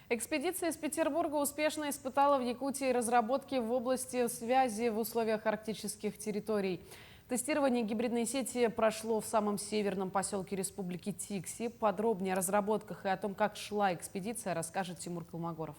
Экспедиция из Петербурга успешно испытала в Якутии разработки в области связи в условиях арктических территорий. Тестирование гибридной сети прошло в самом северном поселке республики Тикси. Подробнее о разработках и о том, как шла экспедиция, расскажет Тимур Колмогоров.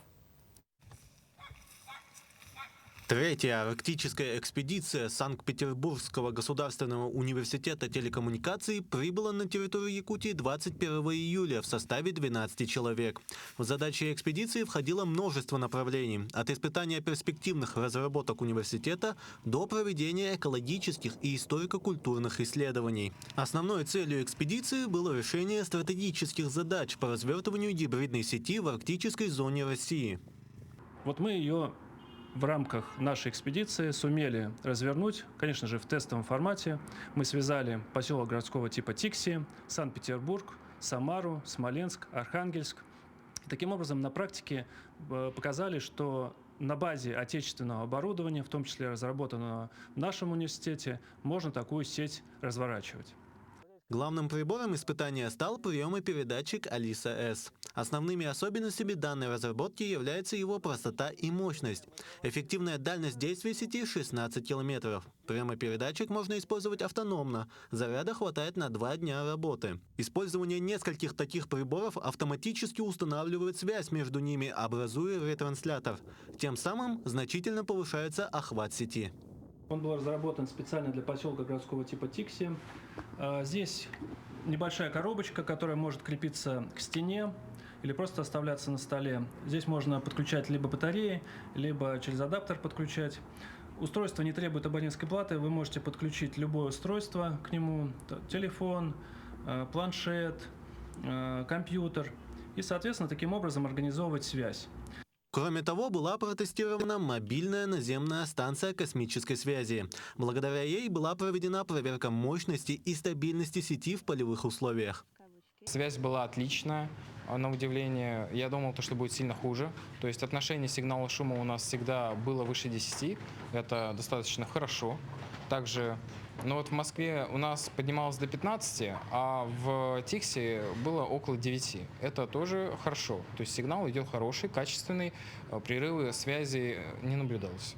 Третья арктическая экспедиция Санкт-Петербургского государственного университета телекоммуникаций прибыла на территорию Якутии 21 июля в составе 12 человек. В задачи экспедиции входило множество направлений, от испытания перспективных разработок университета до проведения экологических и историко-культурных исследований. Основной целью экспедиции было решение стратегических задач по развертыванию гибридной сети в арктической зоне России. Вот мы ее в рамках нашей экспедиции сумели развернуть, конечно же, в тестовом формате. Мы связали поселок городского типа Тикси, Санкт-Петербург, Самару, Смоленск, Архангельск. Таким образом, на практике показали, что на базе отечественного оборудования, в том числе разработанного в нашем университете, можно такую сеть разворачивать. Главным прибором испытания стал приемопередатчик Алиса-С. Основными особенностями данной разработки является его простота и мощность. Эффективная дальность действия сети 16 километров. Приемопередатчик можно использовать автономно. Заряда хватает на 2 дня работы. Использование нескольких таких приборов автоматически устанавливает связь между ними, образуя ретранслятор. Тем самым значительно повышается охват сети. Он был разработан специально для поселка городского типа Тикси. Здесь небольшая коробочка, которая может крепиться к стене или просто оставляться на столе. Здесь можно подключать либо батареи, либо через адаптер подключать. Устройство не требует абонентской платы, вы можете подключить любое устройство к нему, телефон, планшет, компьютер, и, соответственно, таким образом организовывать связь. Кроме того, была протестирована мобильная наземная станция космической связи. Благодаря ей была проведена проверка мощности и стабильности сети в полевых условиях. Связь была отличная, на удивление. Я думал, что будет сильно хуже. То есть отношение сигнала шума у нас всегда было выше 10. Это достаточно хорошо. Также, в Москве у нас поднималось до 15, а в Тикси было около 9. Это тоже хорошо. То есть сигнал идет хороший, качественный, прерывы связи не наблюдалось.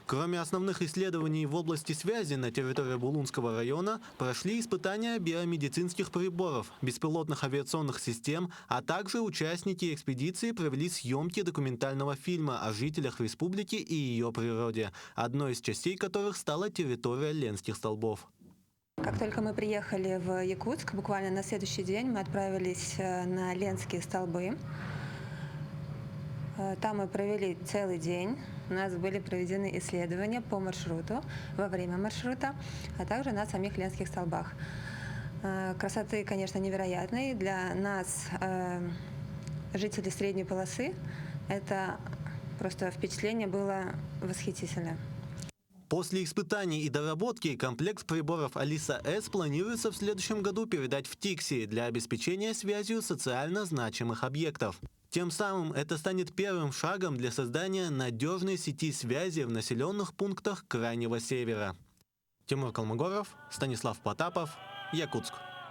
Кроме основных исследований в области связи на территории Булунского района, прошли испытания биомедицинских приборов, беспилотных авиационных систем, а также участники экспедиции провели съемки документального фильма о жителях республики и ее природе, одной из частей которых стала территория Ленских столбов. Как только мы приехали в Якутск, буквально на следующий день мы отправились на Ленские столбы. Там мы провели целый день. У нас были проведены исследования по маршруту, во время маршрута, а также на самих Ленских столбах. Красоты, конечно, невероятные. Для нас, жителей средней полосы, это просто впечатление было восхитительное. После испытаний и доработки комплект приборов Алиса-С планируется в следующем году передать в Тикси для обеспечения связью социально значимых объектов. Тем самым это станет первым шагом для создания надежной сети связи в населенных пунктах Крайнего Севера. Тимур Колмогоров, Станислав Потапов, Якутск.